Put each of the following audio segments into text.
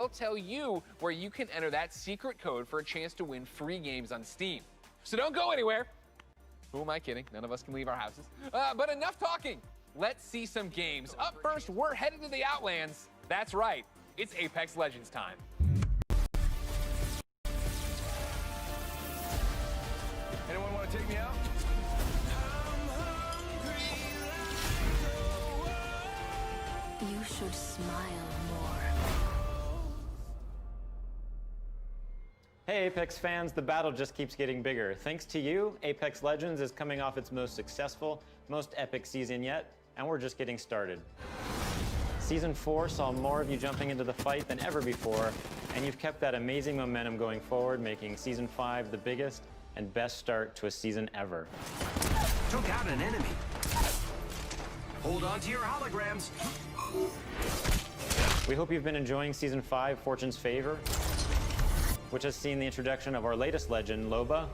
I'll tell you where you can enter that secret code for a chance to win free games on Steam. So don't go anywhere. Who am I kidding? None of us can leave our houses. But enough talking. Let's see some games. Up first, we're headed to the Outlands. That's right, it's Apex Legends time. Anyone want to take me out? You should smile more. Hey Apex fans, the battle just keeps getting bigger. Thanks to you, Apex Legends is coming off its most successful, most epic season yet, and we're just getting started. Season 4 saw more of you jumping into the fight than ever before, and you've kept that amazing momentum going forward, making Season 5 the biggest and best start to a season ever. Took out an enemy. Hold on to your holograms. We hope you've been enjoying Season 5, Fortune's Favor, which has seen the introduction of our latest legend, Loba,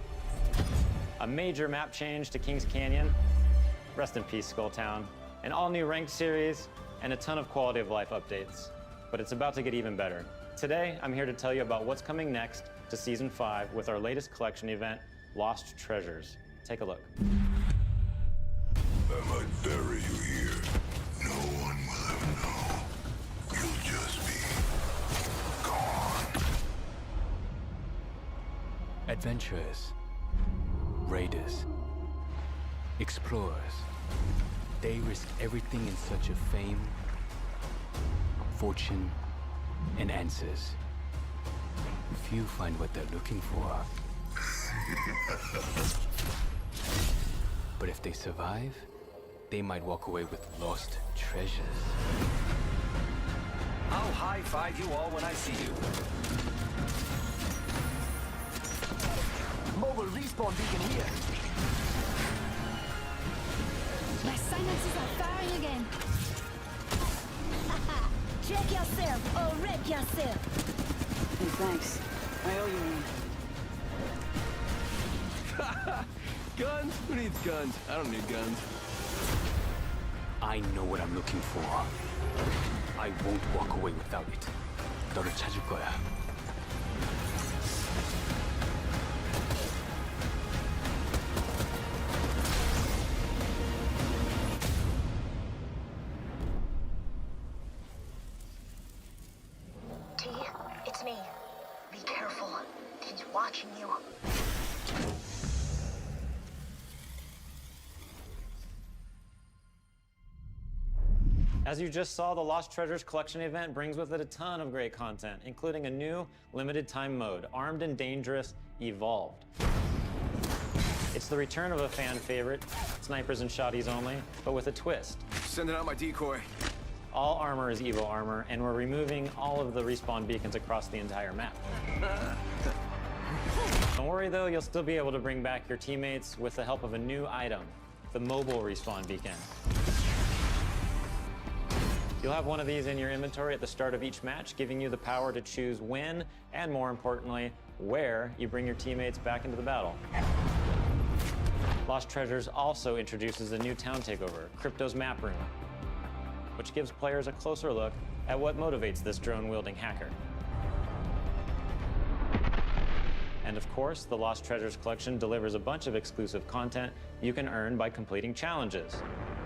a major map change to Kings Canyon, rest in peace, Skulltown, an all-new ranked series, and a ton of quality of life updates. But it's about to get even better. Today, I'm here to tell you about what's coming next to Season 5 with our latest collection event, Lost Treasures. Take a look. I might bury you here. No one will ever know. You'll just be gone. Adventurers, raiders, explorers, they risk everything in search of fame, fortune, and answers. Few find what they're looking for. But if they survive, they might walk away with lost treasures. I'll high-five you all when I see you. Mobile respawn beacon here. My sinuses are firing again. Check yourself or wreck yourself. Hey, thanks. I owe you one. Guns? Who needs guns? I don't need guns. I know what I'm looking for. I won't walk away without it. 너를 찾을 거야. T, it's me. Be careful. He's watching you. As you just saw, the Lost Treasures collection event brings with it a ton of great content, including a new limited time mode, Armed and Dangerous Evolved. It's the return of a fan favorite, snipers and shotties only, but with a twist. Sending out my decoy. All armor is Evo armor, and we're removing all of the respawn beacons across the entire map. Don't worry though, you'll still be able to bring back your teammates with the help of a new item, the mobile respawn beacon. You'll have one of these in your inventory at the start of each match, giving you the power to choose when, and more importantly, where you bring your teammates back into the battle. Lost Treasures also introduces a new town takeover, Crypto's Map Room, which gives players a closer look at what motivates this drone-wielding hacker. And of course, the Lost Treasures collection delivers a bunch of exclusive content you can earn by completing challenges,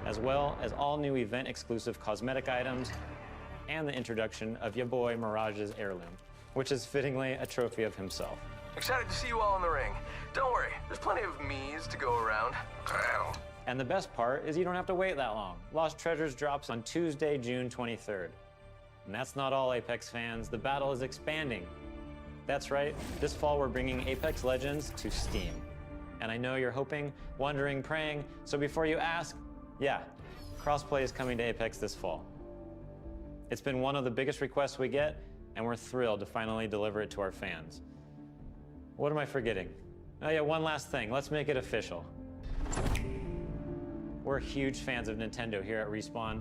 as well as all new event-exclusive cosmetic items and the introduction of your boy Mirage's heirloom, which is fittingly a trophy of himself. Excited to see you all in the ring. Don't worry, there's plenty of me's to go around. And the best part is you don't have to wait that long. Lost Treasures drops on Tuesday, June 23rd. And that's not all, Apex fans. The battle is expanding. That's right, this fall we're bringing Apex Legends to Steam. And I know you're hoping, wondering, praying, so before you ask, yeah, crossplay is coming to Apex this fall. It's been one of the biggest requests we get, and we're thrilled to finally deliver it to our fans. What am I forgetting? Oh yeah, one last thing, let's make it official. We're huge fans of Nintendo here at Respawn,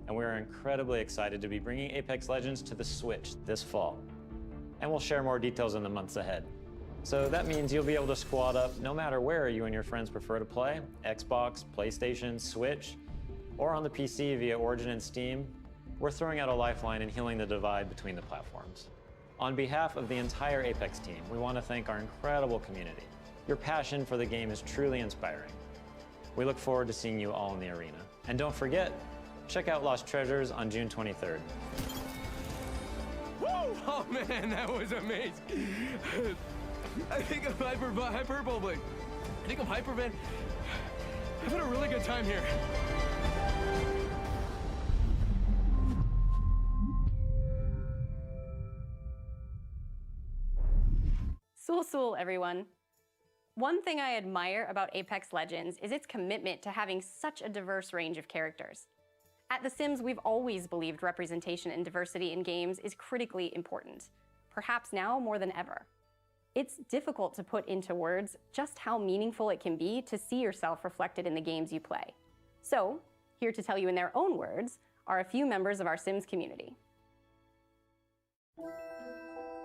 and we are incredibly excited to be bringing Apex Legends to the Switch this fall. And we'll share more details in the months ahead. So that means you'll be able to squad up no matter where you and your friends prefer to play, Xbox, PlayStation, Switch, or on the PC via Origin and Steam. We're throwing out a lifeline and healing the divide between the platforms. On behalf of the entire Apex team, we want to thank our incredible community. Your passion for the game is truly inspiring. We look forward to seeing you all in the arena. And don't forget, check out Lost Treasures on June 23rd. Woo! Oh man, that was amazing. I think I'm hyperbolic. I think I'm hyperman. I've had a really good time here. Sul, everyone. One thing I admire about Apex Legends is its commitment to having such a diverse range of characters. At The Sims, we've always believed representation and diversity in games is critically important, perhaps now more than ever. It's difficult to put into words just how meaningful it can be to see yourself reflected in the games you play. So, here to tell you in their own words are a few members of our Sims community.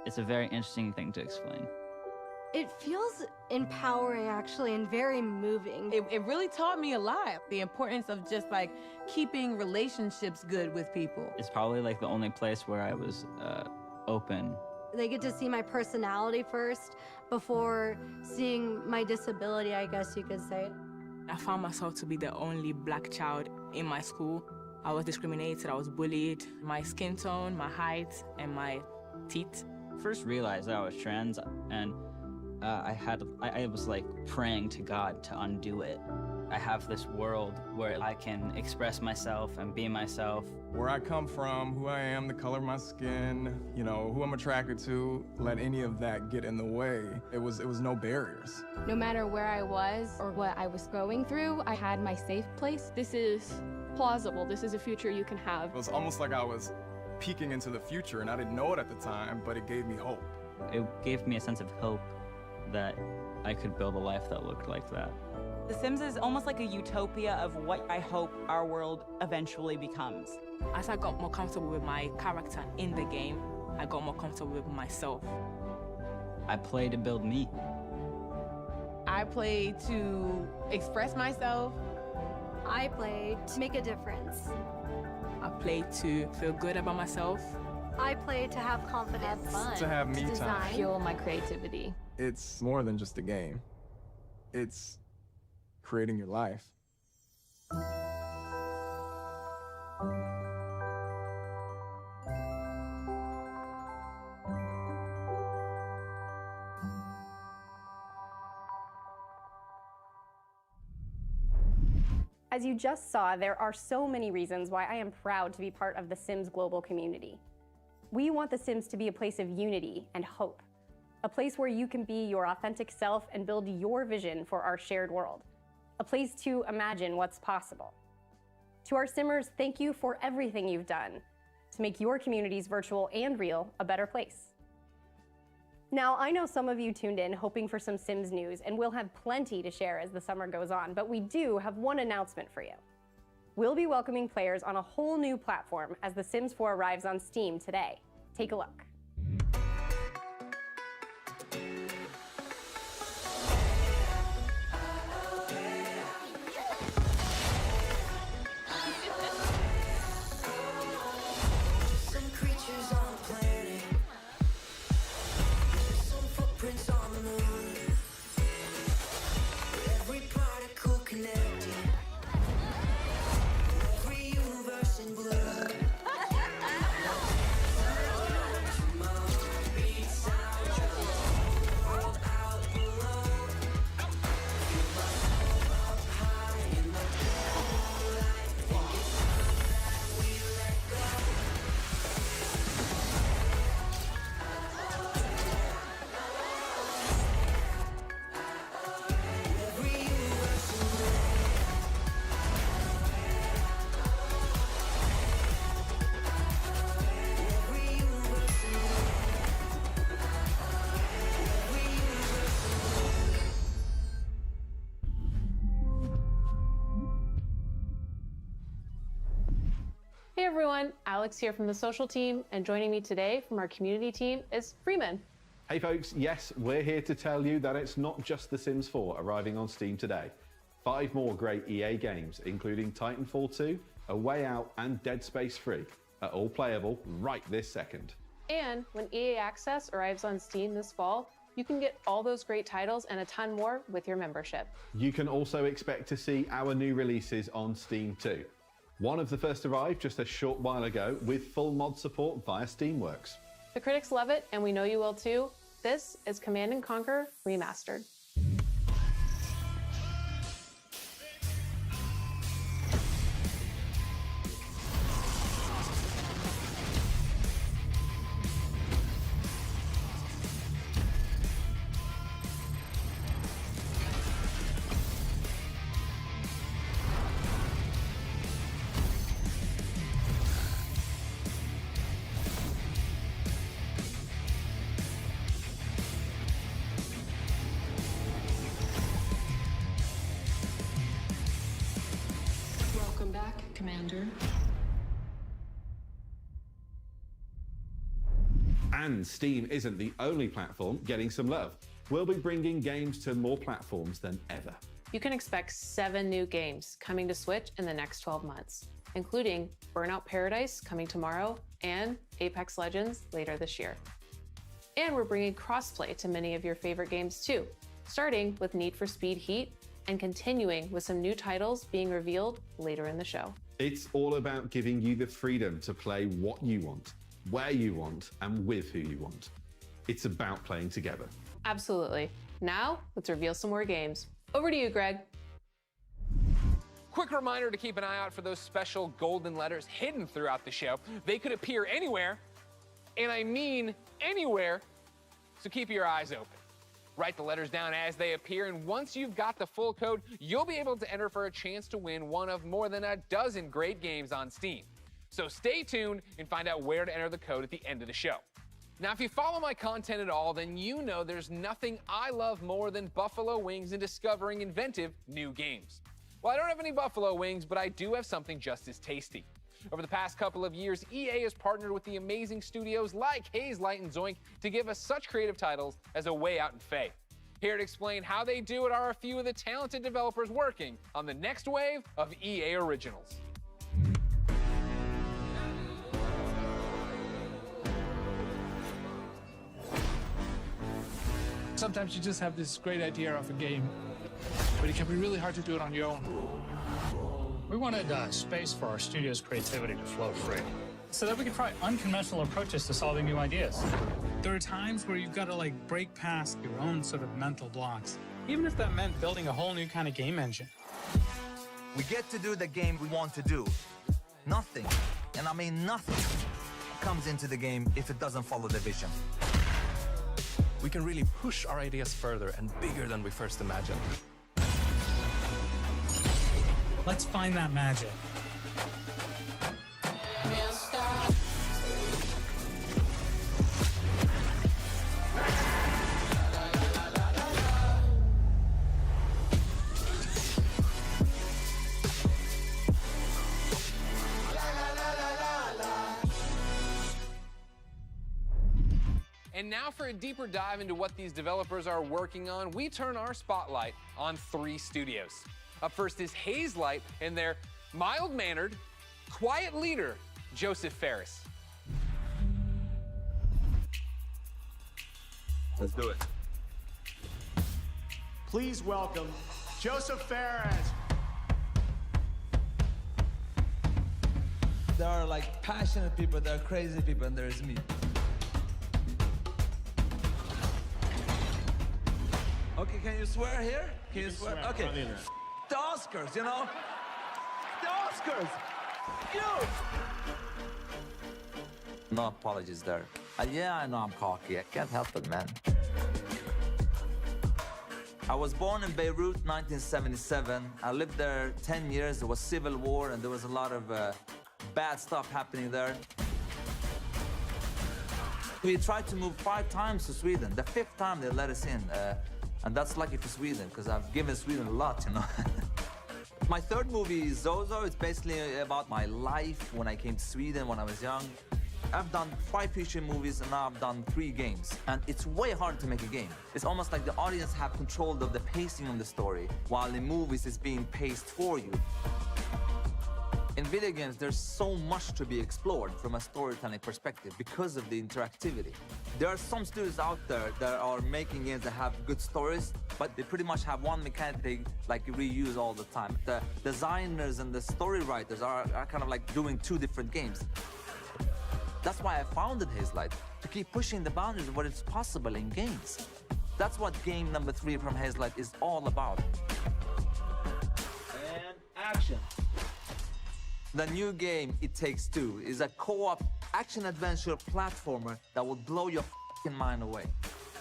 It's a very interesting thing to explain. It feels empowering, actually, and very moving. It really taught me a lot. The importance of just like keeping relationships good with people. It's probably like the only place where I was open. They get to see my personality first before seeing my disability, I guess you could say. I found myself to be the only black child in my school. I was discriminated, I was bullied. My skin tone, my height, and my teeth. First realized that I was trans, and I was like praying to God to undo it. I have this world where I can express myself and be myself. Where I come from, who I am, the color of my skin, you know, who I'm attracted to, let any of that get in the way. It was no barriers. No matter where I was or what I was going through, I had my safe place. This is plausible. This is a future you can have. It was almost like I was peeking into the future, and I didn't know it at the time, but it gave me hope. It gave me a sense of hope that I could build a life that looked like that. The Sims is almost like a utopia of what I hope our world eventually becomes. As I got more comfortable with my character in the game, I got more comfortable with myself. I play to build me. I play to express myself. I play to make a difference. I play to feel good about myself. I play to have confidence. To have me time. Fuel my creativity. It's more than just a game. It's creating your life. As you just saw, there are so many reasons why I am proud to be part of the Sims global community. We want the Sims to be a place of unity and hope, a place where you can be your authentic self and build your vision for our shared world, a place to imagine what's possible. To our Simmers, thank you for everything you've done to make your communities, virtual and real, a better place. Now, I know some of you tuned in hoping for some Sims news, and we'll have plenty to share as the summer goes on, but we do have one announcement for you. We'll be welcoming players on a whole new platform as The Sims 4 arrives on Steam today. Take a look. Hey everyone, Alex here from the social team, and joining me today from our community team is Freeman. Hey folks, yes, we're here to tell you that it's not just The Sims 4 arriving on Steam today. 5 more great EA games, including Titanfall 2, A Way Out and Dead Space 3, are all playable right this second. And when EA Access arrives on Steam this fall, you can get all those great titles and a ton more with your membership. You can also expect to see our new releases on Steam too. One of the first arrived just a short while ago with full mod support via Steamworks. The critics love it, and we know you will too. This is Command & Conquer Remastered. Welcome back, Commander. And Steam isn't the only platform getting some love. We'll be bringing games to more platforms than ever. You can expect 7 new games coming to Switch in the next 12 months, including Burnout Paradise coming tomorrow and Apex Legends later this year. And we're bringing crossplay to many of your favorite games too, starting with Need for Speed Heat and continuing with some new titles being revealed later in the show. It's all about giving you the freedom to play what you want, where you want, and with who you want. It's about playing together. Absolutely. Now, let's reveal some more games. Over to you, Greg. Quick reminder to keep an eye out for those special golden letters hidden throughout the show. They could appear anywhere, and I mean anywhere, so keep your eyes open. Write the letters down as they appear, and once you've got the full code, you'll be able to enter for a chance to win one of more than a dozen great games on Steam. So stay tuned and find out where to enter the code at the end of the show. Now, if you follow my content at all, then you know there's nothing I love more than buffalo wings and discovering inventive new games. Well, I don't have any buffalo wings, but I do have something just as tasty. Over the past couple of years, EA has partnered with the amazing studios like Hazelight and Zoink to give us such creative titles as A Way Out and Faye. Here to explain how they do it are a few of the talented developers working on the next wave of EA originals. Sometimes you just have this great idea of a game, but it can be really hard to do it on your own. We wanted space for our studio's creativity to flow free, so that we could try unconventional approaches to solving new ideas. There are times where you've got to break past your own sort of mental blocks, even if that meant building a whole new kind of game engine. We get to do the game we want to do. Nothing, and I mean nothing, comes into the game if it doesn't follow the vision. We can really push our ideas further and bigger than we first imagined. Let's find that magic. And now for a deeper dive into what these developers are working on, we turn our spotlight on 3 studios. Up first is Hazelight and their mild-mannered, quiet leader, Joseph Ferris. Let's do it. Please welcome Joseph Ferris. There are passionate people, there are crazy people, and there's me. Okay, can you swear here? Can you swear? Okay. The Oscars, you know? The Oscars! You! No apologies there. Yeah, I know I'm cocky. I can't help it, man. I was born in Beirut, 1977. I lived there 10 years. There was civil war, and there was a lot of bad stuff happening there. We tried to move 5 times to Sweden. The 5th time they let us in. And that's lucky for Sweden, because I've given Sweden a lot, you know. My 3rd movie, Zozo, it's basically about my life when I came to Sweden when I was young. I've done 5 feature movies, and now I've done 3 games. And it's way harder to make a game. It's almost like the audience have control of the pacing of the story, while in movies it's being paced for you. In video games, there's so much to be explored from a storytelling perspective because of the interactivity. There are some studios out there that are making games that have good stories, but they pretty much have one mechanic they reuse all the time. The designers and the story writers are kind of like doing two different games. That's why I founded Hazelight, to keep pushing the boundaries of what is possible in games. That's what game number 3 from Hazelight is all about. And action. The new game, It Takes Two, is a co-op action-adventure platformer that will blow your f***ing mind away.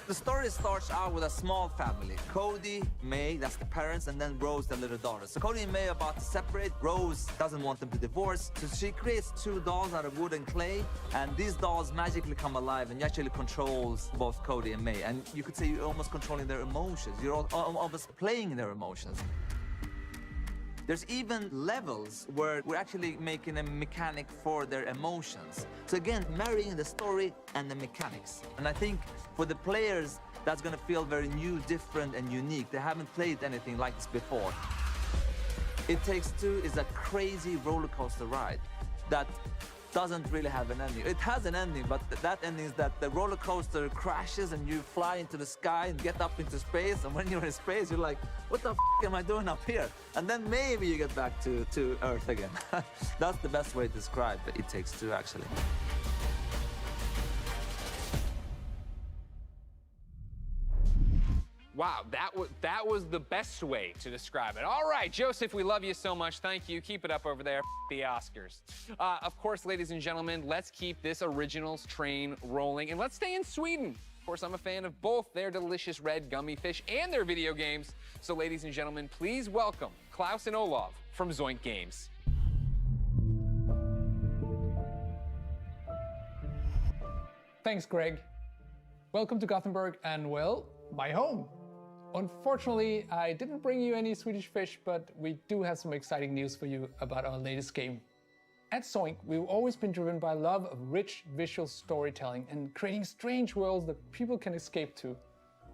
The story starts out with a small family. Cody, May, that's the parents, and then Rose, the little daughter. So Cody and May are about to separate. Rose doesn't want them to divorce, so she creates 2 dolls out of wood and clay, and these dolls magically come alive and actually controls both Cody and May. And you could say you're almost controlling their emotions. You're almost playing their emotions. There's even levels where we're actually making a mechanic for their emotions. So again, marrying the story and the mechanics. And I think for the players, that's gonna feel very new, different, and unique. They haven't played anything like this before. It Takes Two is a crazy roller coaster ride that doesn't really have an ending. It has an ending, but that ending is that the roller coaster crashes and you fly into the sky and get up into space. And when you're in space, you're like, what the f am I doing up here? And then maybe you get back to Earth again. That's the best way to describe It Takes Two, actually. Wow, that was the best way to describe it. All right, Joseph, we love you so much. Thank you. Keep it up over there. The Oscars. Of course, ladies and gentlemen, let's keep this originals train rolling, and let's stay in Sweden. Of course, I'm a fan of both their delicious red gummy fish and their video games. So, ladies and gentlemen, please welcome Klaus and Olav from Zoink Games. Thanks, Greg. Welcome to Gothenburg and, well, my home. Unfortunately, I didn't bring you any Swedish fish, but we do have some exciting news for you about our latest game. At Zoink, we've always been driven by love of rich visual storytelling and creating strange worlds that people can escape to.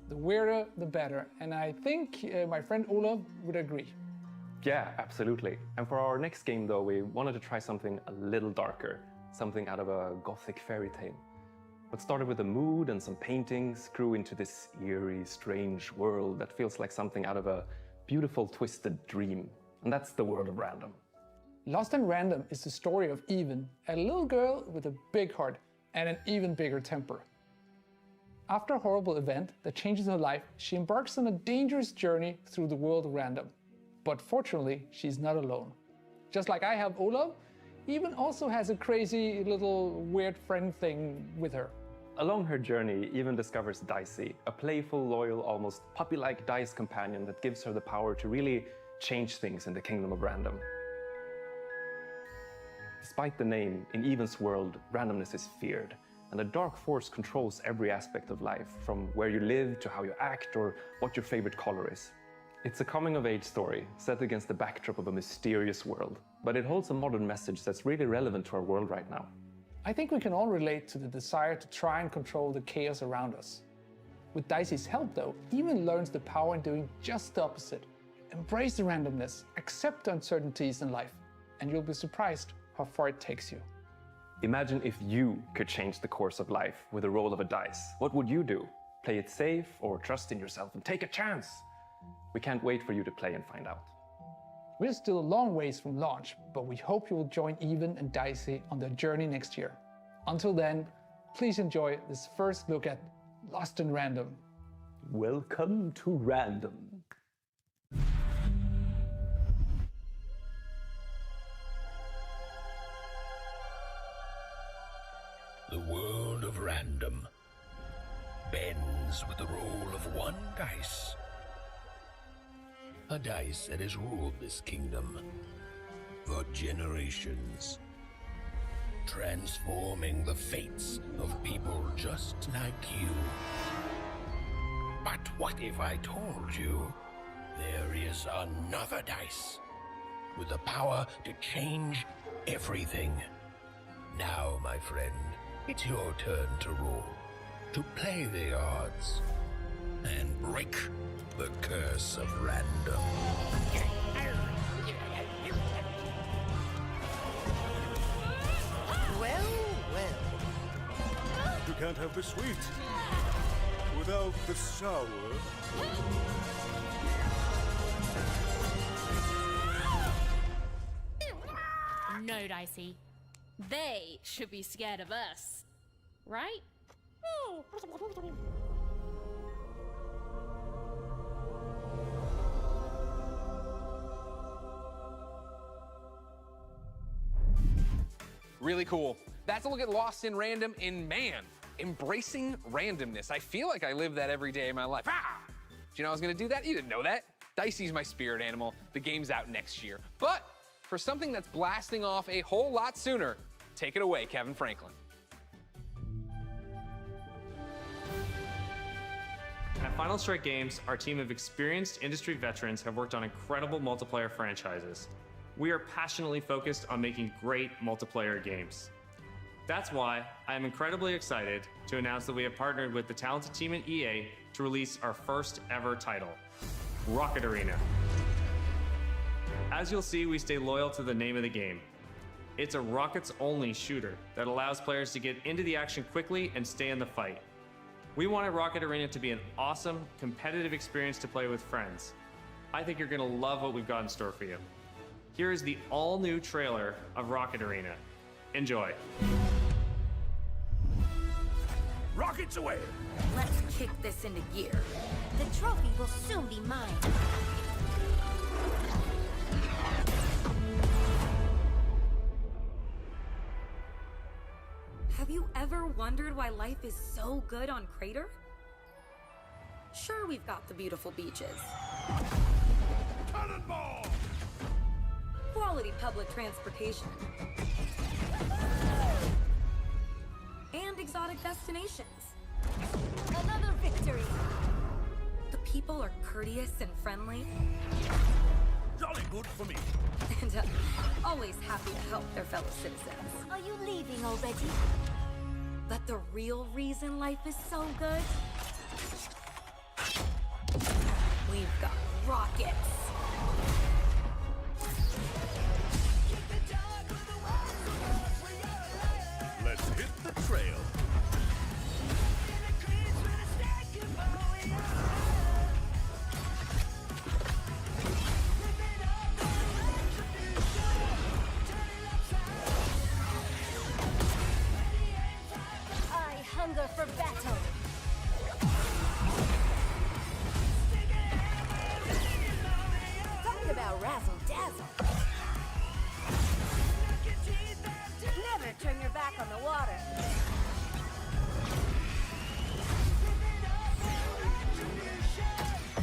The weirder, the better, and I think my friend Olav would agree. Yeah, absolutely. And for our next game, though, we wanted to try something a little darker, something out of a gothic fairy tale. What started with a mood and some paintings grew into this eerie, strange world that feels like something out of a beautiful, twisted dream. And that's the world of Random. Lost and Random is the story of Even, a little girl with a big heart and an even bigger temper. After a horrible event that changes her life, she embarks on a dangerous journey through the world of Random. But fortunately, she's not alone. Just like I have Olav, Even also has a crazy little weird friend thing with her. Along her journey, Even discovers Dicey, a playful, loyal, almost puppy-like dice companion that gives her the power to really change things in the kingdom of Random. Despite the name, in Even's world, randomness is feared, and a dark force controls every aspect of life, from where you live to how you act or what your favorite color is. It's a coming-of-age story set against the backdrop of a mysterious world, but it holds a modern message that's really relevant to our world right now. I think we can all relate to the desire to try and control the chaos around us. With Dicey's help, though, Even learns the power in doing just the opposite. Embrace the randomness, accept the uncertainties in life, and you'll be surprised how far it takes you. Imagine if you could change the course of life with a roll of a dice. What would you do? Play it safe or trust in yourself and take a chance? We can't wait for you to play and find out. We're still a long ways from launch, but we hope you will join Even and Dicey on their journey next year. Until then, please enjoy this first look at Lost and Random. Welcome to Random. The world of Random bends with the roll of one dice. A dice that has ruled this kingdom for generations, transforming the fates of people just like you. But what if I told you there is another dice with the power to change everything? Now, my friend, it's your turn to roll, to play the odds, and break the curse of Random. can't have the sweet without the sour. No, Dicey. They should be scared of us. Right? Really cool. That's a look at Lost in Random in man. Embracing randomness. I feel like I live that every day in my life. Ah! Do you know I was gonna do that? You didn't know that. Dicey's my spirit animal. The game's out next year. But for something that's blasting off a whole lot sooner, take it away, Kevin Franklin. At Final Strike Games, our team of experienced industry veterans have worked on incredible multiplayer franchises. We are passionately focused on making great multiplayer games. That's why I am incredibly excited to announce that we have partnered with the talented team at EA to release our first ever title, Rocket Arena. As you'll see, we stay loyal to the name of the game. It's a rockets-only shooter that allows players to get into the action quickly and stay in the fight. We wanted Rocket Arena to be an awesome, competitive experience to play with friends. I think you're gonna love what we've got in store for you. Here is the all-new trailer of Rocket Arena. Enjoy. Rockets away! Let's kick this into gear. The trophy will soon be mine. Have you ever wondered why life is so good on Crater? Sure, we've got the beautiful beaches. Cannonball! Quality public transportation. And exotic destinations. Another victory! The people are courteous and friendly. Jolly good for me. And always happy to help their fellow citizens. Are you leaving already? But the real reason life is so good? We've got rockets. Let's hit the trail. I hunger for battle. Talk about razzle dazzle. Never turn your back on the water.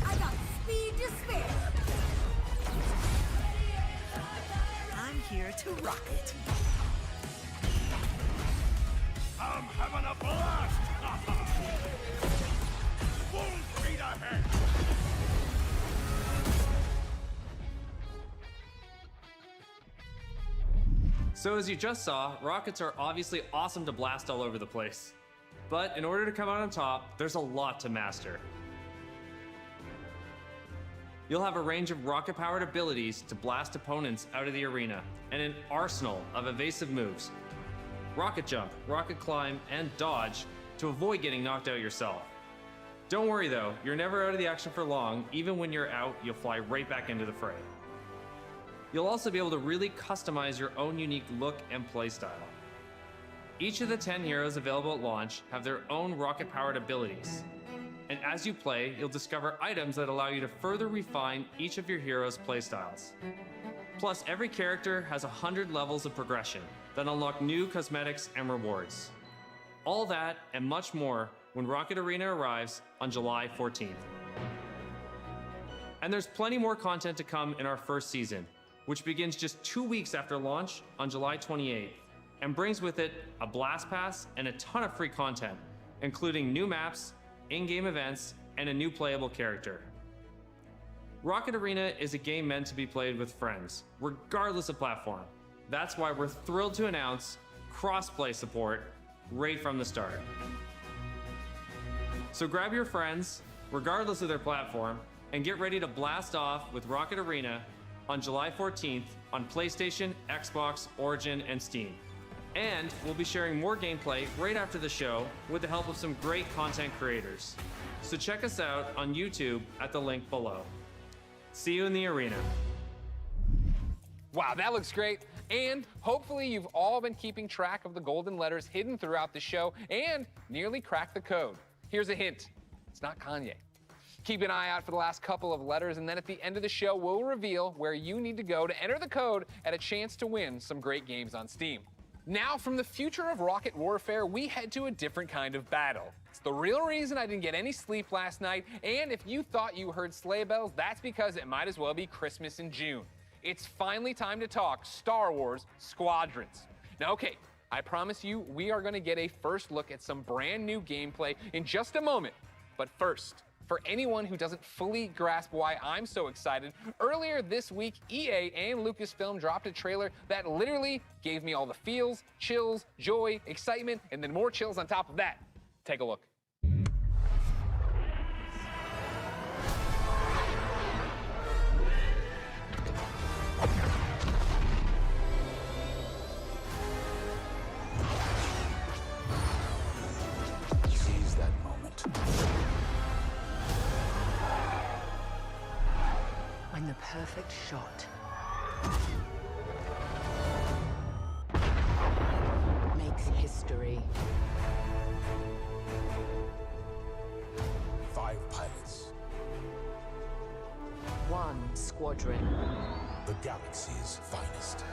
I got speed to spare. I'm here to rock it. I'm having a blast! Full speed ahead! So as you just saw, rockets are obviously awesome to blast all over the place. But in order to come out on top, there's a lot to master. You'll have a range of rocket-powered abilities to blast opponents out of the arena, and an arsenal of evasive moves. Rocket jump, rocket climb, and dodge to avoid getting knocked out yourself. Don't worry though, you're never out of the action for long. Even when you're out, you'll fly right back into the fray. You'll also be able to really customize your own unique look and playstyle. Each of the 10 heroes available at launch have their own rocket-powered abilities. And as you play, you'll discover items that allow you to further refine each of your heroes' playstyles. Plus, every character has 100 levels of progression that unlock new cosmetics and rewards. All that and much more when Rocket Arena arrives on July 14th. And there's plenty more content to come in our first season, which begins just 2 weeks after launch on July 28th, and brings with it a blast pass and a ton of free content, including new maps, in-game events, and a new playable character. Rocket Arena is a game meant to be played with friends, regardless of platform. That's why we're thrilled to announce cross-play support right from the start. So grab your friends, regardless of their platform, and get ready to blast off with Rocket Arena on July 14th on PlayStation, Xbox, Origin, and Steam. And we'll be sharing more gameplay right after the show with the help of some great content creators. So check us out on YouTube at the link below. See you in the arena. Wow, that looks great. And hopefully you've all been keeping track of the golden letters hidden throughout the show and nearly cracked the code. Here's a hint. It's not Kanye. Keep an eye out for the last couple of letters, and then at the end of the show, we'll reveal where you need to go to enter the code and a chance to win some great games on Steam. Now, from the future of rocket warfare, we head to a different kind of battle. It's the real reason I didn't get any sleep last night, and if you thought you heard sleigh bells, that's because it might as well be Christmas in June. It's finally time to talk Star Wars Squadrons. Now, okay, I promise you we are gonna get a first look at some brand new gameplay in just a moment, but first, for anyone who doesn't fully grasp why I'm so excited, earlier this week, EA and Lucasfilm dropped a trailer that literally gave me all the feels, chills, joy, excitement, and then more chills on top of that. Take a look. Seize that moment. When the perfect shot makes history. 5 pilots. 1 squadron. The galaxy's finest.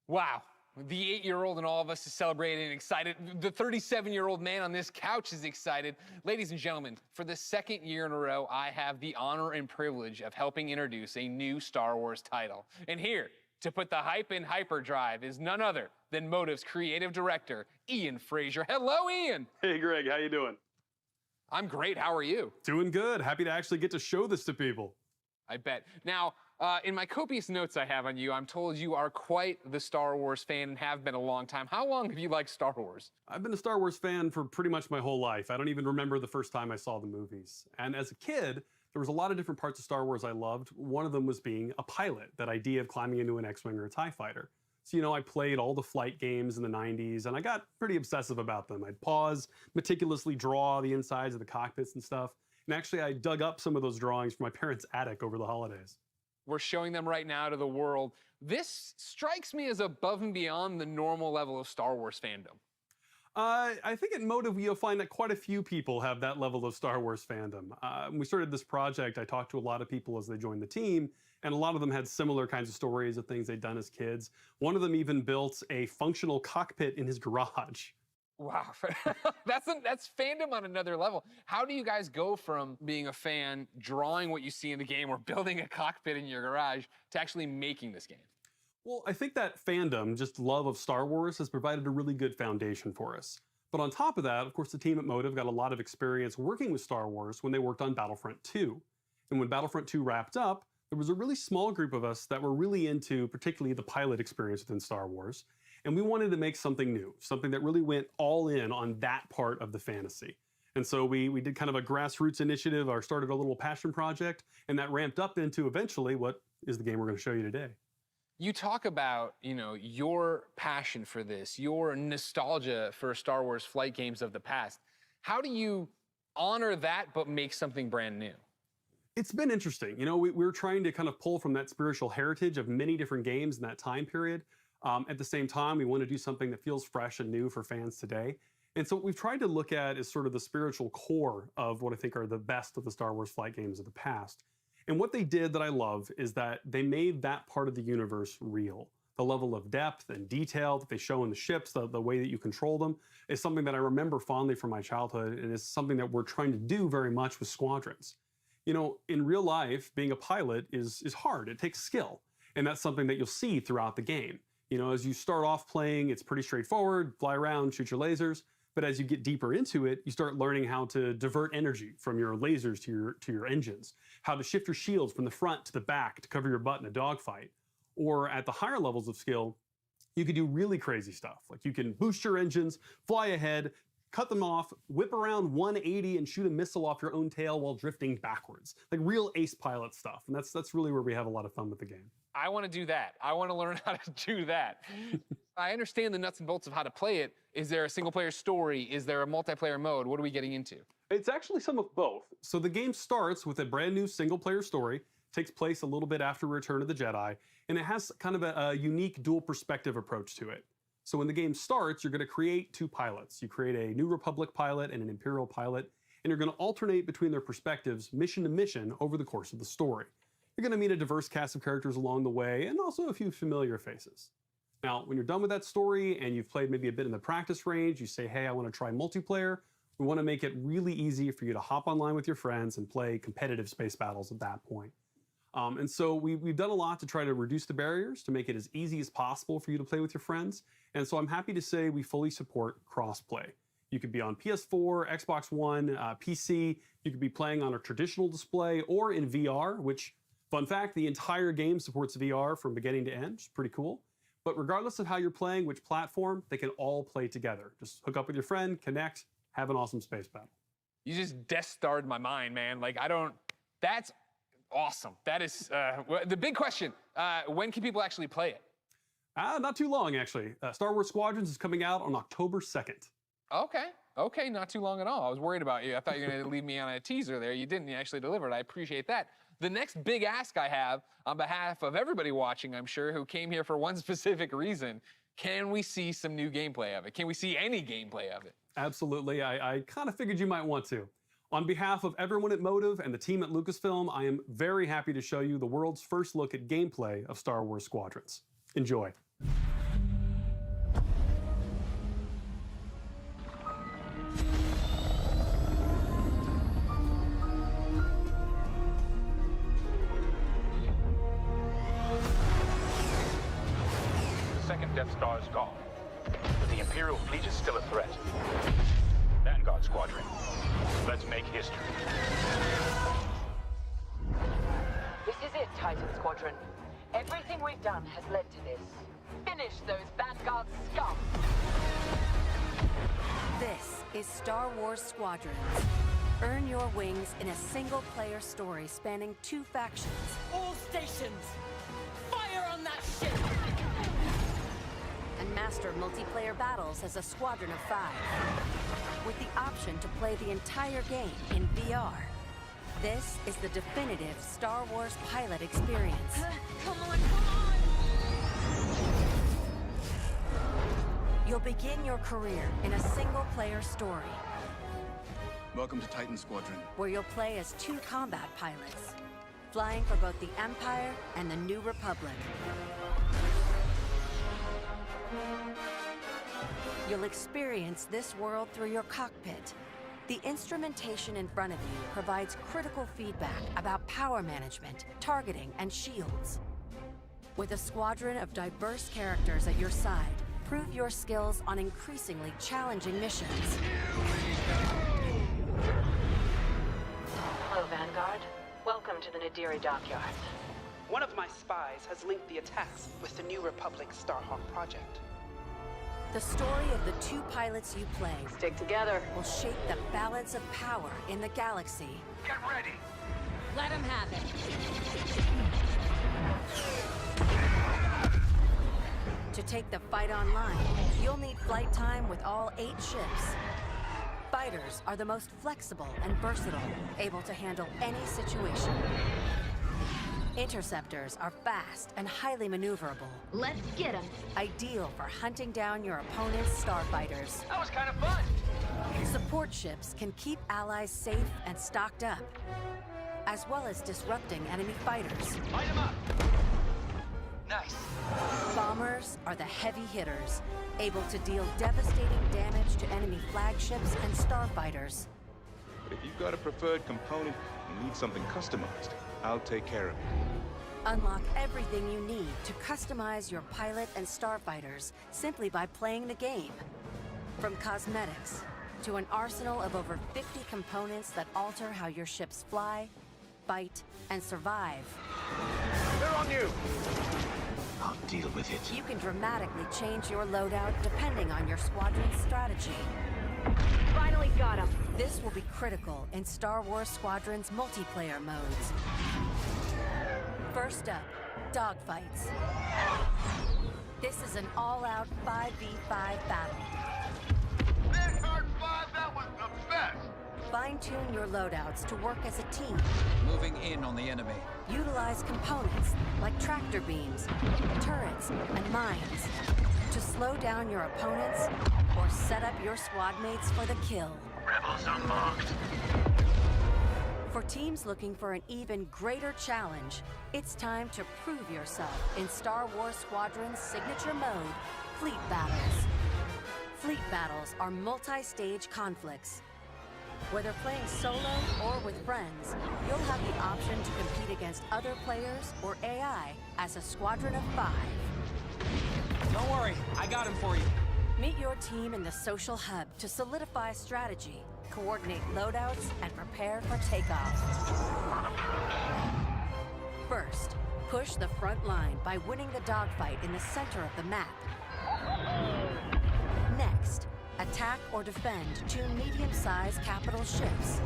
Wow, the 8-year-old in all of us is celebrating and excited. The 37-year-old man on this couch is excited. Ladies and gentlemen, for the second year in a row, I have the honor and privilege of helping introduce a new Star Wars title. And here, to put the hype in hyperdrive, is none other than Motive's creative director, Ian Frazier. Hello, Ian. Hey, Greg, how you doing? I'm great, how are you? Doing good. Happy to actually get to show this to people. I bet. Now, in my copious notes I have on you, I'm told you are quite the Star Wars fan and have been a long time. How long have you liked Star Wars? I've been a Star Wars fan for pretty much my whole life. I don't even remember the first time I saw the movies. And as a kid, there was a lot of different parts of Star Wars I loved. One of them was being a pilot, that idea of climbing into an X-Wing or a TIE fighter. So, you know, I played all the flight games in the 90s, and I got pretty obsessive about them. I'd pause, meticulously draw the insides of the cockpits and stuff. And actually, I dug up some of those drawings from my parents' attic over the holidays. We're showing them right now to the world. This strikes me as above and beyond the normal level of Star Wars fandom. I think at Motive, you'll find that quite a few people have that level of Star Wars fandom. When we started this project, I talked to a lot of people as they joined the team, and a lot of them had similar kinds of stories of things they'd done as kids. One of them even built a functional cockpit in his garage. Wow, that's fandom on another level. How do you guys go from being a fan, drawing what you see in the game, or building a cockpit in your garage, to actually making this game? Well, I think that fandom, just love of Star Wars, has provided a really good foundation for us. But on top of that, of course, the team at Motive got a lot of experience working with Star Wars when they worked on Battlefront 2. And when Battlefront 2 wrapped up, there was a really small group of us that were really into particularly the pilot experience within Star Wars. And we wanted to make something new, something that really went all in on that part of the fantasy. And so we did kind of a grassroots initiative, or started a little passion project, and that ramped up into eventually what is the game we're going to show you today. You talk about, you know, your passion for this, your nostalgia for Star Wars flight games of the past. How do you honor that but make something brand new? It's been interesting. You know, we're trying to kind of pull from that spiritual heritage of many different games in that time period. At the same time, we want to do something that feels fresh and new for fans today. And so what we've tried to look at is sort of the spiritual core of what I think are the best of the Star Wars flight games of the past. And what they did that I love is that they made that part of the universe real. The level of depth and detail that they show in the ships, the way that you control them, is something that I remember fondly from my childhood, and is something that we're trying to do very much with Squadrons. You know, in real life, being a pilot is hard. It takes skill. And that's something that you'll see throughout the game. You know, as you start off playing, it's pretty straightforward, fly around, shoot your lasers. But as you get deeper into it, you start learning how to divert energy from your lasers to your engines, how to shift your shields from the front to the back to cover your butt in a dogfight. Or at the higher levels of skill, you can do really crazy stuff. Like you can boost your engines, fly ahead, cut them off, whip around 180 and shoot a missile off your own tail while drifting backwards. Like real ace pilot stuff. And that's really where we have a lot of fun with the game. I want to do that. I want to learn how to do that. I understand the nuts and bolts of how to play it. Is there a single player story? Is there a multiplayer mode? What are we getting into? It's actually some of both. So the game starts with a brand new single player story, takes place a little bit after Return of the Jedi, and it has kind of a unique dual perspective approach to it. So when the game starts, you're going to create two pilots. You create a New Republic pilot and an Imperial pilot, and you're going to alternate between their perspectives mission to mission over the course of the story. You're going to meet a diverse cast of characters along the way, and also a few familiar faces. Now, when you're done with that story and you've played maybe a bit in the practice range, you say, hey, I want to try multiplayer. We want to make it really easy for you to hop online with your friends and play competitive space battles at that point. And so we've done a lot to try to reduce the barriers, to make it as easy as possible for you to play with your friends. And so I'm happy to say we fully support crossplay. You could be on PS4, Xbox One, PC. You could be playing on a traditional display or in VR, which, fun fact, the entire game supports VR from beginning to end, which is pretty cool. But regardless of how you're playing, which platform, they can all play together. Just hook up with your friend, connect, have an awesome space battle. You just Death Starred my mind, man. Like, that's awesome. That is, the big question, when can people actually play it? Not too long, actually. Star Wars Squadrons is coming out on October 2nd. Okay, not too long at all. I was worried about you. I thought you were gonna leave me on a teaser there. You didn't, you actually delivered. I appreciate that. The next big ask I have on behalf of everybody watching, I'm sure, who came here for one specific reason, can we see some new gameplay of it? Can we see any gameplay of it? Absolutely, I kind of figured you might want to. On behalf of everyone at Motive and the team at Lucasfilm, I am very happy to show you the world's first look at gameplay of Star Wars Squadrons. Enjoy. The second Death Star is gone, but the Imperial fleet is still a threat. Vanguard Squadron, let's make history. This is it, Titan Squadron. Everything we've done has led to this. Finish those Vanguard scum! This is Star Wars Squadrons. Earn your wings in a single-player story spanning 2 factions. All stations! Fire on that ship! And master multiplayer battles as a squadron of 5. With the option to play the entire game in VR. This is the definitive Star Wars pilot experience. Come on, come on! You'll begin your career in a single-player story. Welcome to Titan Squadron. Where you'll play as 2 combat pilots, flying for both the Empire and the New Republic. You'll experience this world through your cockpit. The instrumentation in front of you provides critical feedback about power management, targeting, and shields. With a squadron of diverse characters at your side, prove your skills on increasingly challenging missions. Hello, Vanguard. Welcome to the Nadiri dockyards. One of my spies has linked the attacks with the New Republic Starhawk project. The story of the 2 pilots you play Stick together. will shape the balance of power in the galaxy. Get ready! Let him have it. To take the fight online, you'll need flight time with all 8 ships. Fighters are the most flexible and versatile, able to handle any situation. Interceptors are fast and highly maneuverable. Let's get them. Ideal for hunting down your opponent's starfighters. That was kind of fun! Support ships can keep allies safe and stocked up, as well as disrupting enemy fighters. Light them up! Nice. Bombers are the heavy hitters, able to deal devastating damage to enemy flagships and starfighters. But if you've got a preferred component and need something customized, I'll take care of it. Unlock everything you need to customize your pilot and starfighters simply by playing the game. From cosmetics to an arsenal of over 50 components that alter how your ships fly, fight, and survive. They're on you! I'll deal with it. You can dramatically change your loadout depending on your squadron's strategy. Finally got him. This will be critical in Star Wars Squadron's multiplayer modes. First up, Dogfights. This is an all-out 5v5 battle. This Hard 5, that was the best! Fine-tune your loadouts to work as a team. Moving in on the enemy. Utilize components like tractor beams, turrets, and mines to slow down your opponents or set up your squad mates for the kill. Rebels are marked. For teams looking for an even greater challenge, it's time to prove yourself in Star Wars Squadron's signature mode, Fleet Battles. Fleet Battles are multi-stage conflicts. Whether playing solo or with friends, you'll have the option to compete against other players or AI as a squadron of 5. Don't worry, I got him for you. Meet your team in the social hub to solidify strategy, coordinate loadouts, and prepare for takeoff. First, push the front line by winning the dogfight in the center of the map. Next, attack or defend 2 medium-sized capital ships.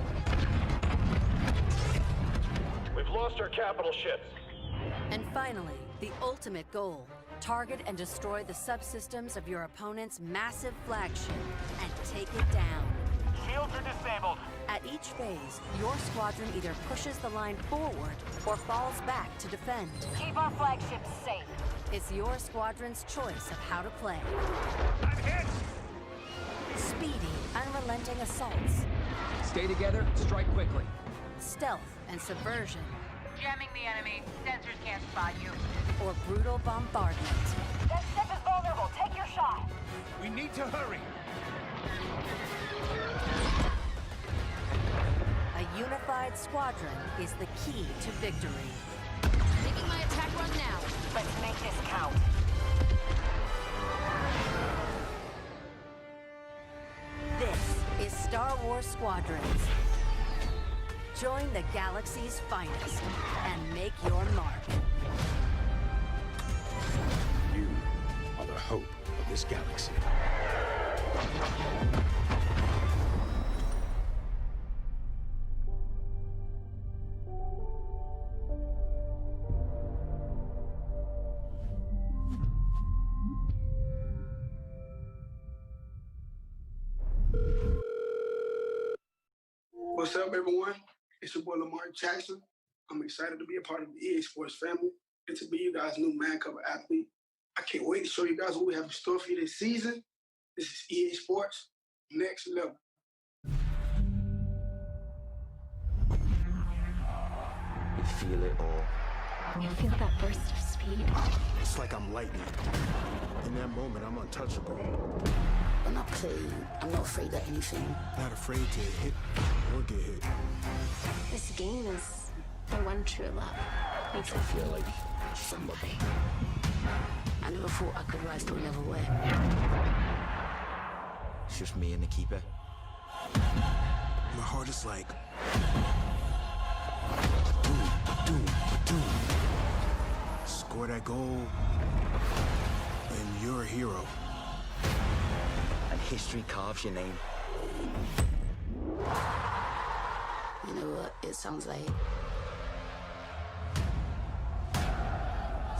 We've lost our capital ships. And finally, the ultimate goal. Target and destroy the subsystems of your opponent's massive flagship and take it down. Shields are disabled. At each phase, your squadron either pushes the line forward or falls back to defend. Keep our flagships safe. It's your squadron's choice of how to play. I'm hit! Speedy, unrelenting assaults. Stay together, strike quickly. Stealth and subversion. Jamming the enemy. Sensors can't spot you. Or brutal bombardment. That ship is vulnerable. Take your shot. We need to hurry. A unified squadron is the key to victory. Making my attack run now. Let's make this count. This is Star Wars Squadrons. Join the galaxy's finest and make your mark. You are the hope of this galaxy. What's up, everyone? It's your boy Lamar Jackson. I'm excited to be a part of the EA Sports family and to be you guys' new man cover athlete. I can't wait to show you guys what we have in store for you this season. This is EA Sports, next level. You feel it all. You feel that burst of speed? It's like I'm lightning. In that moment, I'm untouchable. I'm not playing. I'm not afraid of anything. Not afraid to hit or get hit. This game is the one true love. Makes me feel like somebody. I never thought I could rise to a level where It's just me and the keeper. My heart is like... Doom. Score that goal, and you're a hero. And history carves your name. You know what it sounds like?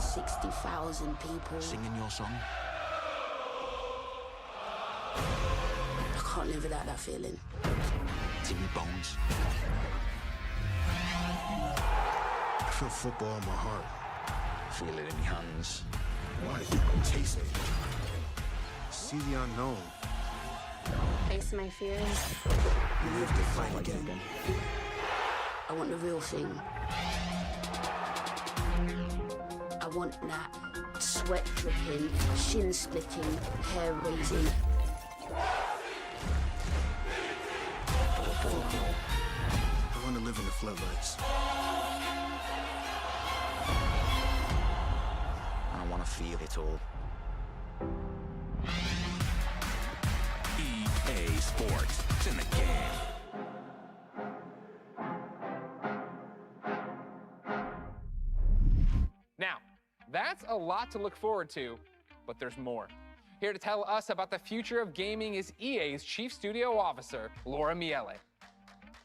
60,000 people. Singing your song? I can't live without that feeling. It's in your bones. I feel football in my heart. Feel it in your hands. Want it, taste it. See the unknown. Face my fears. You live to fight again. I want the real thing. I want that sweat dripping, shin splitting, hair raising. I want to live in the floodlights. I want to feel it all. EA sports. It's in the game. Now, that's a lot to look forward to, but there's more. Here to tell us about the future of gaming is EA's Chief Studio Officer, Laura Miele.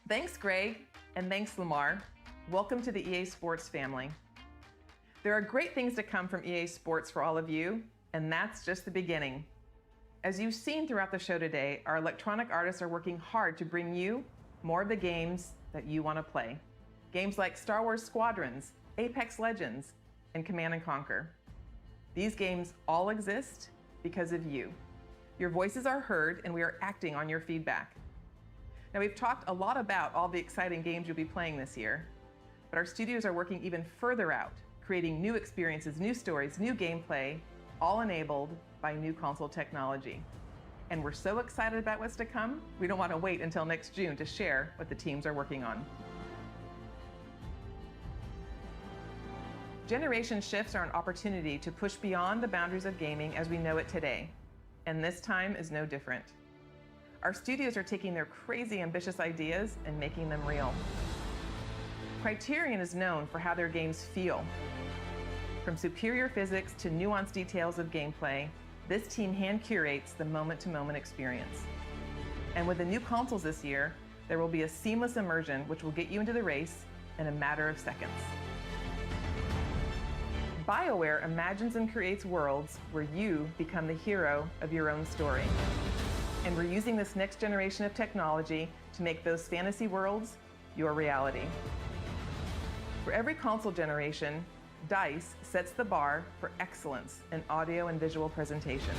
Thanks, Greg, and thanks, Lamar. Welcome to the EA Sports family. There are great things to come from EA Sports for all of you, and that's just the beginning. As you've seen throughout the show today, our electronic artists are working hard to bring you more of the games that you want to play. Games like Star Wars Squadrons, Apex Legends, and Command & Conquer. These games all exist because of you. Your voices are heard, and we are acting on your feedback. Now, we've talked a lot about all the exciting games you'll be playing this year, but our studios are working even further out, creating new experiences, new stories, new gameplay, all enabled by new console technology. And we're so excited about what's to come, we don't want to wait until next June to share what the teams are working on. Generation shifts are an opportunity to push beyond the boundaries of gaming as we know it today, and this time is no different. Our studios are taking their crazy ambitious ideas and making them real. Criterion is known for how their games feel. From superior physics to nuanced details of gameplay, this team hand curates the moment-to-moment experience. And with the new consoles this year, there will be a seamless immersion which will get you into the race in a matter of seconds. BioWare imagines and creates worlds where you become the hero of your own story. And we're using this next generation of technology to make those fantasy worlds your reality. For every console generation, DICE sets the bar for excellence in audio and visual presentation.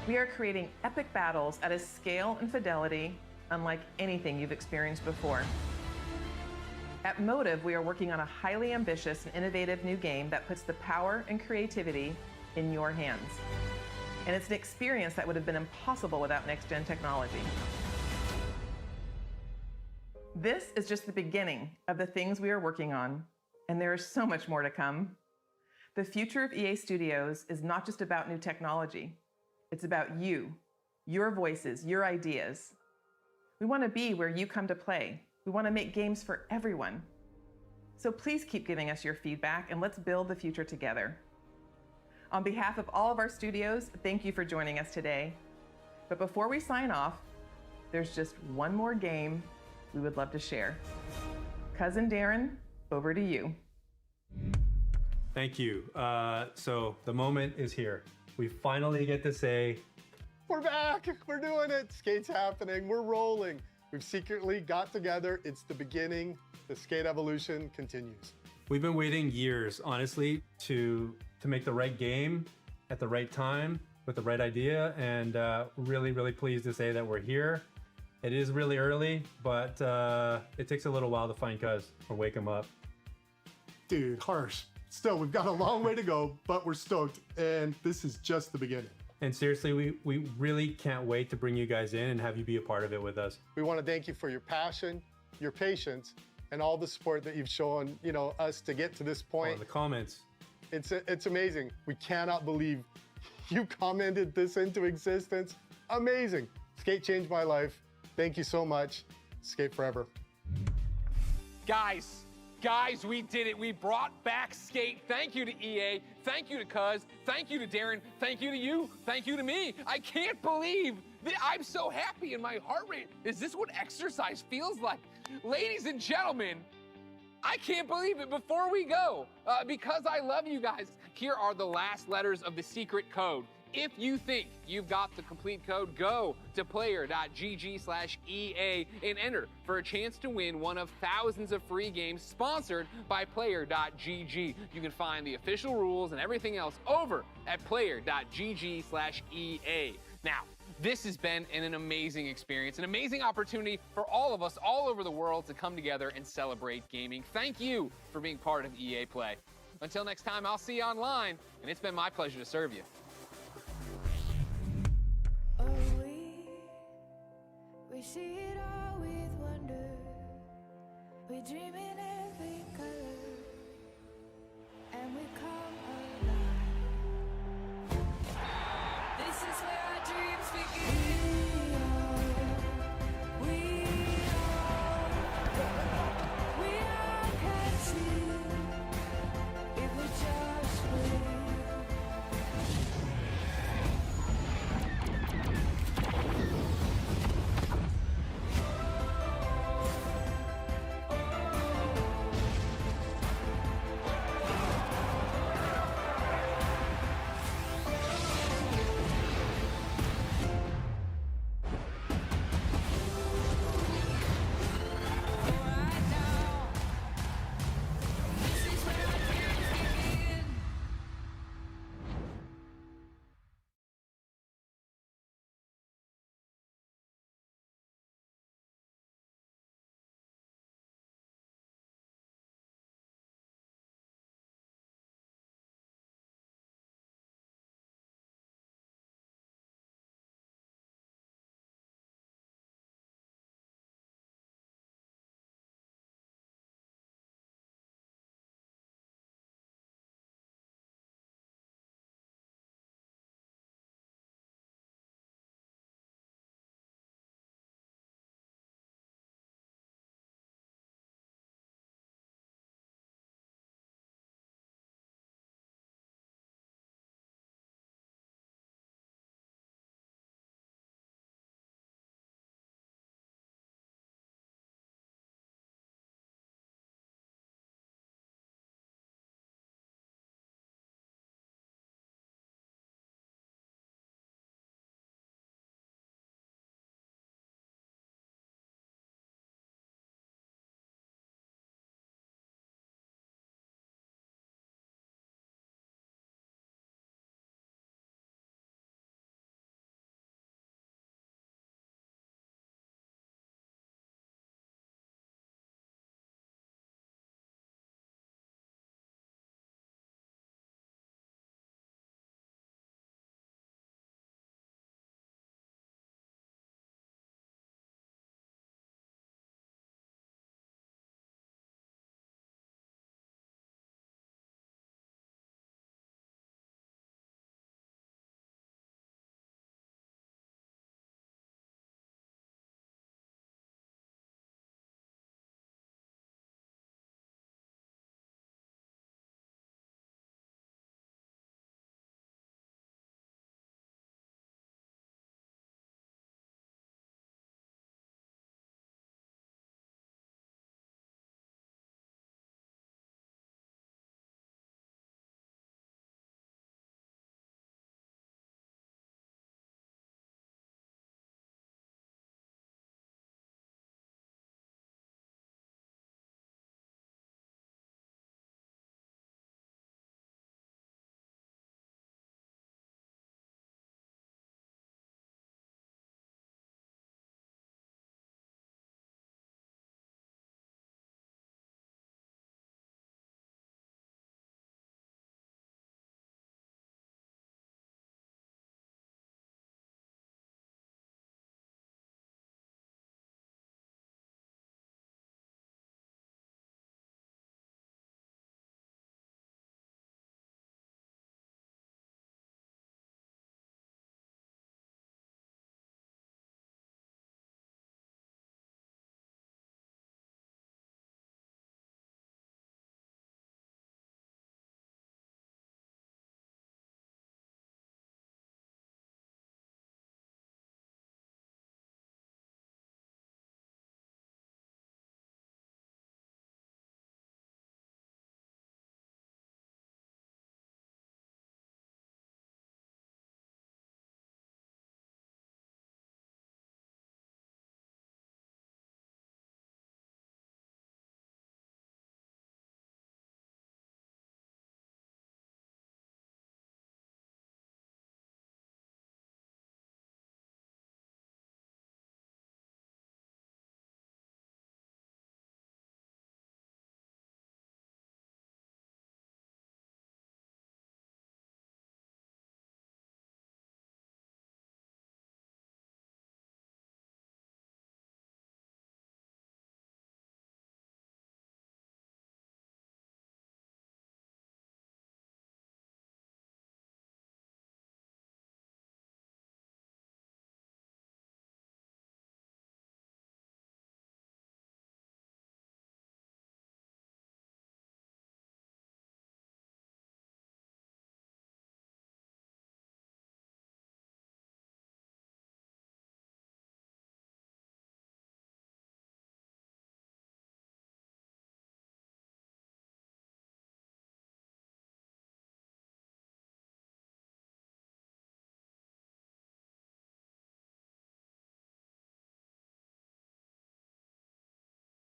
We are creating epic battles at a scale and fidelity unlike anything you've experienced before. At Motive, we are working on a highly ambitious and innovative new game that puts the power and creativity in your hands. And it's an experience that would have been impossible without next-gen technology. This is just the beginning of the things we are working on, and there is so much more to come. The future of EA Studios is not just about new technology. It's about you, your voices, your ideas. We want to be where you come to play. We want to make games for everyone. So please keep giving us your feedback and let's build the future together. On behalf of all of our studios, thank you for joining us today. But before we sign off, there's just one more game we would love to share. Cousin Darren, over to you. Thank you. So the moment is here. We finally get to say, we're back, we're doing it. Skate's happening, we're rolling. We've secretly got together, it's the beginning, the skate evolution continues. We've been waiting years, honestly, to make the right game at the right time with the right idea, and really, really pleased to say that we're here. It is really early, but it takes a little while to find Cuz or wake him up. Dude, harsh. Still, we've got a long way to go, but we're stoked, and this is just the beginning. And seriously, we really can't wait to bring you guys in and have you be a part of it with us. We want to thank you for your passion, your patience, and all the support that you've shown, us to get to this point. Oh, the comments. It's amazing. We cannot believe you commented this into existence. Amazing. Skate changed my life. Thank you so much. Skate forever. Guys, we did it. We brought back Skate. Thank you to EA. Thank you to Cuz. Thank you to Darren. Thank you to you. Thank you to me. I can't believe that I'm so happy and my heart rate. Is this what exercise feels like? Ladies and gentlemen, I can't believe it. Before we go, because I love you guys, here are the last letters of the secret code. If you think you've got the complete code, go to player.gg/EA and enter for a chance to win one of thousands of free games sponsored by player.gg. You can find the official rules and everything else over at player.gg/EA. Now, this has been an amazing experience, an amazing opportunity for all of us all over the world to come together and celebrate gaming. Thank you for being part of EA Play. Until next time, I'll see you online, and it's been my pleasure to serve you. We see it all with wonder. We're dreaming.